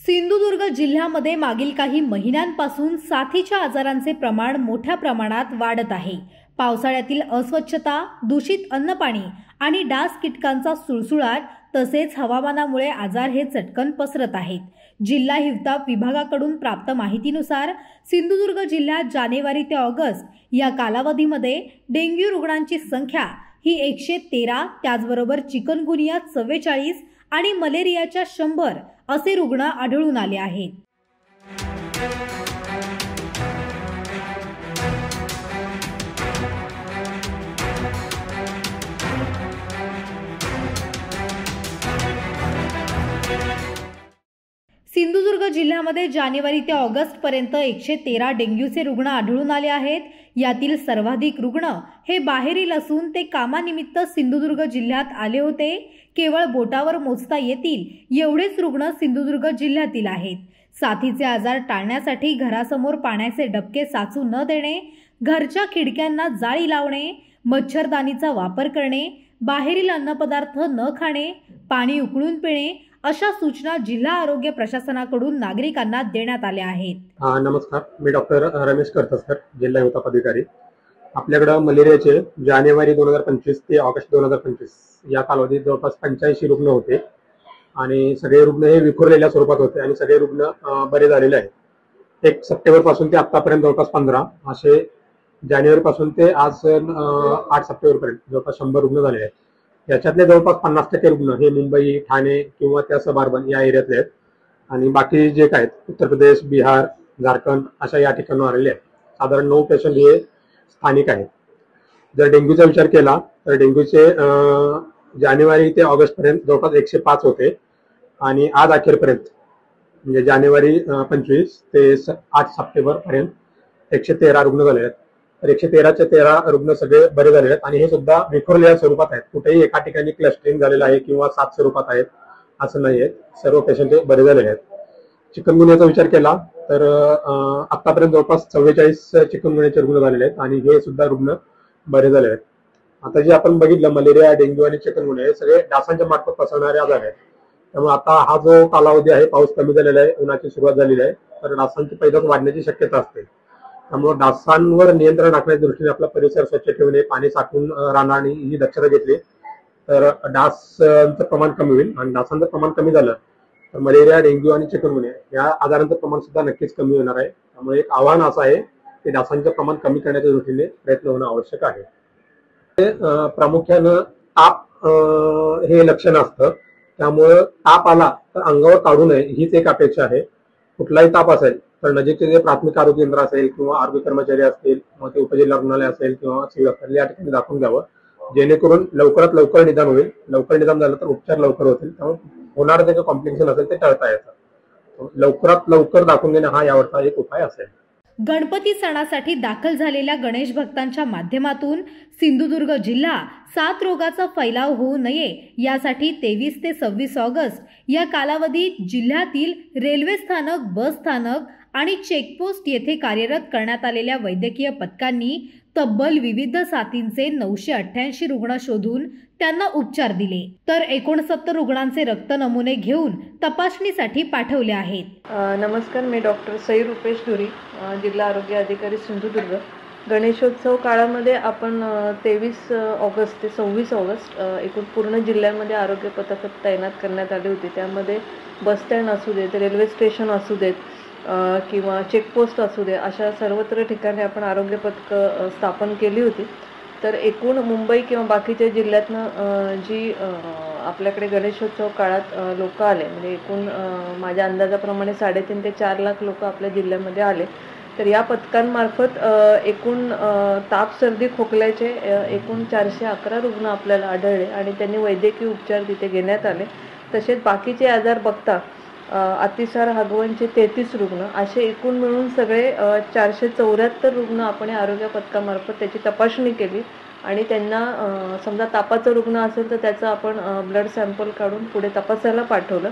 सिंधुदुर्ग जिल्ह्यामध्ये मागील काही महिन्यांपासून साथीच्या आजारांचे प्रमाण मोठ्या प्रमाणात वाढत आहे। पावसाळ्यातील अस्वच्छता, दूषित अन्नपाणी आणि डास कीटकांचा सुळसुळाट तसेच हवामानामुळे आजार हे चटकन पसरत आहेत। जिल्हा हिवताप विभागाकडून प्राप्त माहितीनुसार सिंधुदुर्ग जिल्ह्यात जानेवारी ते ऑगस्ट या कालावधीमध्ये डेंग्यू रुग्णांची संख्या ही 113, त्याचबरोबर चिकनगुनिया 44 आणि मलेरियाच्या 100 असे रुग्ण आढळून आले आहेत। सिंधुदुर्ग जिल्ह्यामध्ये जानेवारी ते ऑगस्ट पर्यंत 113 डेंग्यूचे रुग्ण आढळून आले आहेत। यातील सर्वाधिक रुग्ण हे बाहेरील असून ते कामानिमित्त सिंधुदुर्ग जिल्ह्यात आले होते। केवळ बोटावर मोजता येतील एवढेच रुग्ण सिंधुदुर्ग जिल्ह्यातील आहेत। साथीचे आजार टाळण्यासाठी घरासमोर पाण्याचे डबके साचू न देणे, घरच्या खिडक्यांना जाळी लावणे, मच्छरदाणीचा वापर करणे, बाहेरील अन्नपदार्थ न खाणे, पाणी उकळून पिणे अशा सूचना जिल्हा आरोग्य प्रशासनाकडून नागरिकांना देण्यात आल्या आहेत। नमस्कार, मी डॉक्टर रमेश करतसकर, जिल्हा हिवताप अधिकारी। आपल्याकडे मलेरियाचे जानेवारी 2025 ते ऑगस्ट 2025 या कालावधीत जवळपास 85 रुग्ण होते आणि सगळे रुग्ण हे विखुरलेल्या स्वरूपात होते आणि सगळे रुग्ण बरे झालेले आहेत। 1 सप्टेंबर पासून ते आतापर्यंत जवळपास 15 असे, जानेवारी पासून ते आज 8 सप्टेंबर पर्यंत जवळपास 100 रुग्ण झालेले आहेत। याच्यातले जवळपास 50% रुग्ण हे मुंबई, ठाणे किंवा त्या सबअर्बन या एरियातले आहेत आणि बाकी जे काय उत्तर प्रदेश, बिहार, झारखंड अशा या ठिकाणी आलेले आहेत। साधारण 9 पेशंट हे स्थानिक आहेत। जर डेंग्यूचा विचार केला तर डेंग्यूचे जानेवारी ते ऑगस्ट पर्यंत जवळपास 105 होते आणि आज अखेरपर्यंत म्हणजे जानेवारी 25 ते 8 सप्टेंबर पर्यंत 113 रुग्ण झाले आहेत। तर 113चे 13 रुग्ण सगळे बरे झाले आहेत आणि हे सुद्धा विखुरलेल्या स्वरूपात आहेत। कुठेही एका ठिकाणी क्लस्टरिंग झालेलं आहे किंवा 7 स्वरूपात आहेत असं नाहीये, सर्व पेशंट बरे झालेले आहेत। चिकनगुनियाचा विचार केला तर आतापर्यंत जवळपास 44 चिकनगुनियाचे रुग्ण झालेले आहेत आणि हे सुद्धा रुग्ण बरे झाले आहेत। आता जे आपण बघितलं मलेरिया, डेंग्यू आणि चिकनगुनिया हे सगळे डासांच्या मार्फत पसरणारे आजार आहेत। त्यामुळे आता हा जो कालावधी आहे, पाऊस कमी झालेला आहे, उन्हाची सुरुवात झालेली आहे, तर डासांची पैदास वाढण्याची शक्यता असते। त्यामुळे डासांवर नियंत्रण राखण्याच्या दृष्टीने आपला परिसर स्वच्छ ठेवणे, पाणी साठवून राहणे ही दक्षता घेतली तर डासांचं प्रमाण कमी होईल आणि डासांचं प्रमाण कमी झालं तर मलेरिया, डेंग्यू आणि चिकनगुनिया या आजारांचं प्रमाण सुद्धा नक्कीच कमी होणार आहे। त्यामुळे एक आव्हान असं आहे की डासांचं प्रमाण कमी करण्याच्या दृष्टीने प्रयत्न होणं आवश्यक आहे। प्रामुख्यानं ताप हे लक्षण असतं, त्यामुळे ताप आला तर अंगावर काढू नये हीच एक अपेक्षा आहे। कुठलाही ताप असेल तर नजीकचे जे प्राथमिक आरोग्य केंद्र असेल किंवा आरोग्य कर्मचारी असतील, मग ते उपजिल्हा रुग्णालय असेल किंवा सिव्हिल हॉस्पिटल या ठिकाणी दाखवून घ्यावं, जेणेकरून लवकरात लवकर निदान होईल। लवकर निदान झालं तर उपचार लवकर होतील, त्यामुळे होणारं जे कॉम्प्लिकेशन असेल ते टाळता येतं। लवकरात लवकर दाखवून घेणं हा यावरचा एक उपाय असेल। गणपती सणासाठी दाखल झालेल्या गणेश भक्तांच्या माध्यमातून सिंधुदुर्ग जिल्हा साथ रोगाचा फैलाव होऊ नये यासाठी 23 ते 26 ऑगस्ट या कालावधीत जिल्ह्यातील रेल्वे स्थानक, बस स्थानक आणि चेकपोस्ट येथे कार्यरत करण्यात आलेल्या वैद्यकीय पथकांनी तब्बल विविध साथींचे 988 रुग्ण शोधून त्यांना उपचार दिले, तर 69 रुग्णांचे रक्त नमुने घेऊन तपासणीसाठी पाठवले आहेत। नमस्कार, मी डॉक्टर सई रुपेश धुरी, जिल्हा आरोग्य अधिकारी सिंधुदुर्ग। गणेशोत्सव काळामध्ये आपण 23 ऑगस्ट ते 26 ऑगस्ट एकूण पूर्ण जिल्ह्यामध्ये आरोग्य पथक तैनात करण्यात आली होती। त्यामध्ये बस स्टँड असू देत, रेल्वे स्टेशन असू देत किंवा चेकपोस्ट असू दे, अशा सर्वत्र ठिकाणी आपण आरोग्य पथक स्थापन केली होती। तर एकूण मुंबई किंवा बाकीच्या जिल्ह्यातनं जी आपल्याकडे गणेशोत्सव काळात लोक आले, म्हणजे एकूण माझ्या अंदाजाप्रमाणे 3.5 ते 4 लाख लोक आपल्या जिल्ह्यामध्ये आले। तर या पथकांमार्फत एकूण ताप, सर्दी, खोकल्याचे एकूण 411 रुग्ण आपल्याला आढळले आणि त्यांनी वैद्यकीय उपचार तिथे घेण्यात आले। तसेच बाकीचे आजार बघता अतिसार, हगवणचे 33 रुग्ण असे एकूण मिळून सगळे 474 रुग्ण आपण आरोग्य पथकामार्फत त्याची तपासणी केली आणि त्यांना समजा तापाचं रुग्ण असेल तर त्याचं आपण ब्लड सॅम्पल काढून पुढे तपासायला पाठवलं।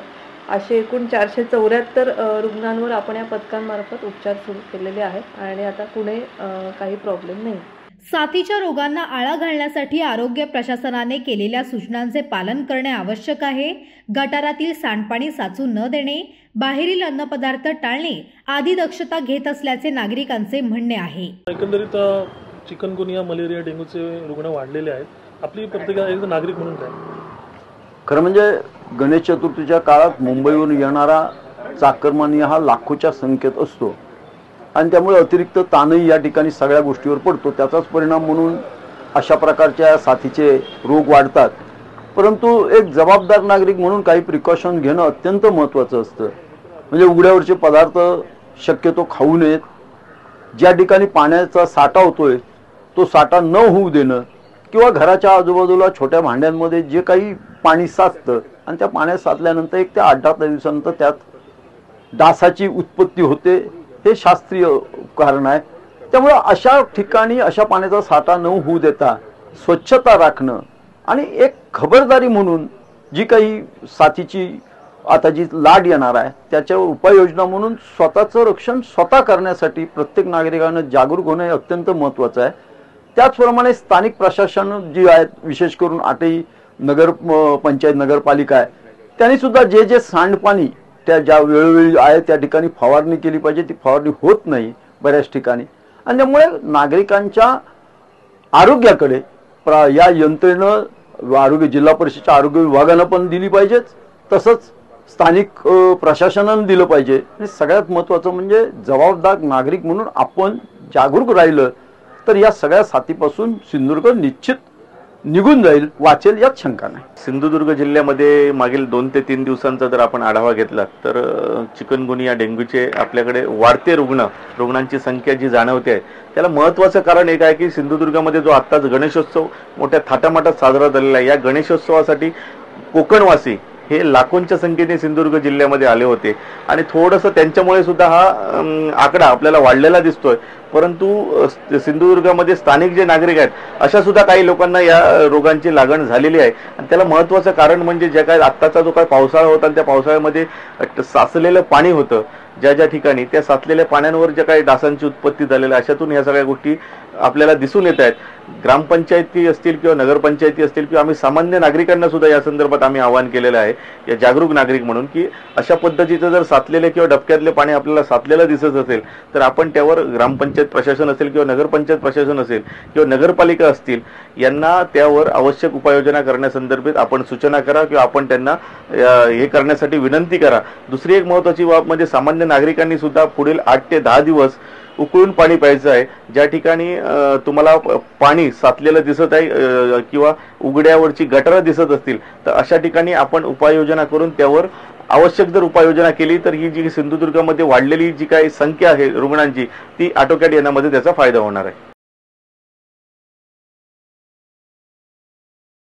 असे एकूण 474 रुग्णांवर आपण या पथकांमार्फत उपचार सुरू केलेले आहेत आणि आता पुढे काही प्रॉब्लेम नाही। साथीच्या रोगांना आळा घालण्यासाठी आरोग्य प्रशासनाने केलेल्या सूचनांचे पालन करणे आवश्यक आहे. गटारातील सांडपाणी साचू न देणे, बाहेरील अन्नपदार्थ टाळणे आदी दक्षता घेत असल्याचे नागरिकांचे म्हणणे आहे. एकंदरीत चिकनगुनिया, मलेरिया, डेंग्यूचे रुग्ण वाढलेले आहेत. आपली प्रतिक्रिया एक नागरिक म्हणून काय? खरं म्हणजे गणेश चतुर्थीच्या काळात मुंबईवरून येणारा चाकरमानी हा लाखोच्या संख्येत असतो आणि त्यामुळे अतिरिक्त ताणही या ठिकाणी सगळ्या गोष्टीवर पडतो. त्याचाच परिणाम म्हणून अशा प्रकारच्या साथीचे रोग वाढतात. परंतु एक जबाबदार नागरिक म्हणून काही प्रिकॉशन घेणं अत्यंत महत्त्वाचं असतं. म्हणजे उघड्यावरचे पदार्थ शक्यतो खाऊ नयेत. ज्या ठिकाणी पाण्याचा साठा होतोय तो साठा न होऊ देणं, किंवा घराच्या आजूबाजूला छोट्या भांड्यांमध्ये जे काही पाणी साचतं आणि त्या पाण्यात साचल्यानंतर 1 ते 8-10 दिवसानंतर त्यात डासाची उत्पत्ती होते, हे शास्त्रीय कारण आहे. त्यामुळे अशा ठिकाणी अशा पाण्याचा साठा न होऊ देता स्वच्छता राखणं आणि एक खबरदारी म्हणून जी काही साथीची आता जी लाट येणार आहे त्याच्यावर उपाययोजना म्हणून स्वतःचं रक्षण स्वतः करण्यासाठी प्रत्येक नागरिकानं जागरूक होणं हे अत्यंत महत्त्वाचं आहे. त्याचप्रमाणे स्थानिक प्रशासन जी आहेत, विशेष करून 8ही नगर पंचायत नगरपालिका आहे, त्यांनी सुद्धा जे सांडपाणी त्या ज्या वेळोवेळी आहे त्या ठिकाणी फवारणी केली पाहिजे. ती फवारणी होत नाही बऱ्याच ठिकाणी आणि त्यामुळे नागरिकांच्या आरोग्याकडे या यंत्रणेनं आरोग्य जिल्हा परिषदेच्या आरोग्य विभागानं पण दिली पाहिजेत, तसंच स्थानिक प्रशासनानं दिलं पाहिजे. आणि सगळ्यात महत्त्वाचं म्हणजे जबाबदार नागरिक म्हणून आपण जागरूक राहिलं तर या सगळ्या साथीपासून सिंधुदुर्ग निश्चित निघून जाईल, वाचेल यात शंका नाही. सिंधुदुर्ग जिल्ह्यामध्ये मागील 2 ते 3 दिवसांचा जर आपण आढावा घेतला तर चिकनगुनिया, डेंग्यूचे आपल्याकडे वाढते रुग्णांची संख्या जी जाणवते आहे त्याला महत्त्वाचं कारण एक आहे की सिंधुदुर्गामध्ये जो आत्ताच गणेशोत्सव मोठ्या थाटामाटात साजरा झालेला आहे, या गणेशोत्सवासाठी कोकणवासी हे लाखोंच्या संख्येने सिंधुदुर्ग जिल्ह्यामध्ये आले होते आणि थोडंसं त्यांच्यामुळे सुद्धा हा आकडा आपल्याला वाढलेला दिसतोय. परंतु सिंधुदुर्गामध्ये स्थानिक जे नागरिक आहेत अशा सुद्धा काही लोकांना या रोगांची लागण झालेली आहे आणि त्याला महत्त्वाचं कारण म्हणजे जे काय आत्ताचा जो काय पावसाळा होता आणि त्या पावसाळ्यामध्ये साचलेलं पाणी होतं, ज्या ठिकाणी त्या साचलेल्या पाण्यावर ज्या काही डासांची उत्पत्ती झालेल्या अशातून ह्या सगळ्या गोष्टी आपल्याला दिसून येत आहेत. ग्रामपंचायती असतील किंवा नगरपंचायती असतील किंवा आम्ही सामान्य नागरिकांना सुद्धा या संदर्भात आम्ही आवाहन केलेलं आहे या जागरूक नागरिक म्हणून की अशा पद्धतीचं जर साचलेले किंवा डबक्यातले पाणी आपल्याला साचलेलं दिसत असेल तर आपण त्यावर ग्रामपंचायत प्रशासन असेल किंवा नगरपंचायत प्रशासन असेल किंवा नगरपालिका असतील यांना त्यावर आवश्यक उपाययोजना करण्यासंदर्भात आपण सूचना करा किंवा आपण त्यांना हे करण्यासाठी विनंती करा. दुसरी एक महत्त्वाची बाब म्हणजे सामान्य नागरिकांनी सुद्धा पुढील 8 ते 10 दिवस उकळून पाणी प्यायचं आहे. ज्या ठिकाणी तुम्हाला पाणी साचलेलं दिसत आहे किंवा उघड्यावरची गटारं दिसत असतील तर अशा ठिकाणी आपण उपाययोजना करून त्यावर आवश्यक जर उपाययोजना केली तर ही जी सिंधुदुर्गामध्ये वाढलेली जी काही संख्या आहे रुग्णांची ती आटोक्यात येण्यामध्ये त्याचा फायदा होणार आहे.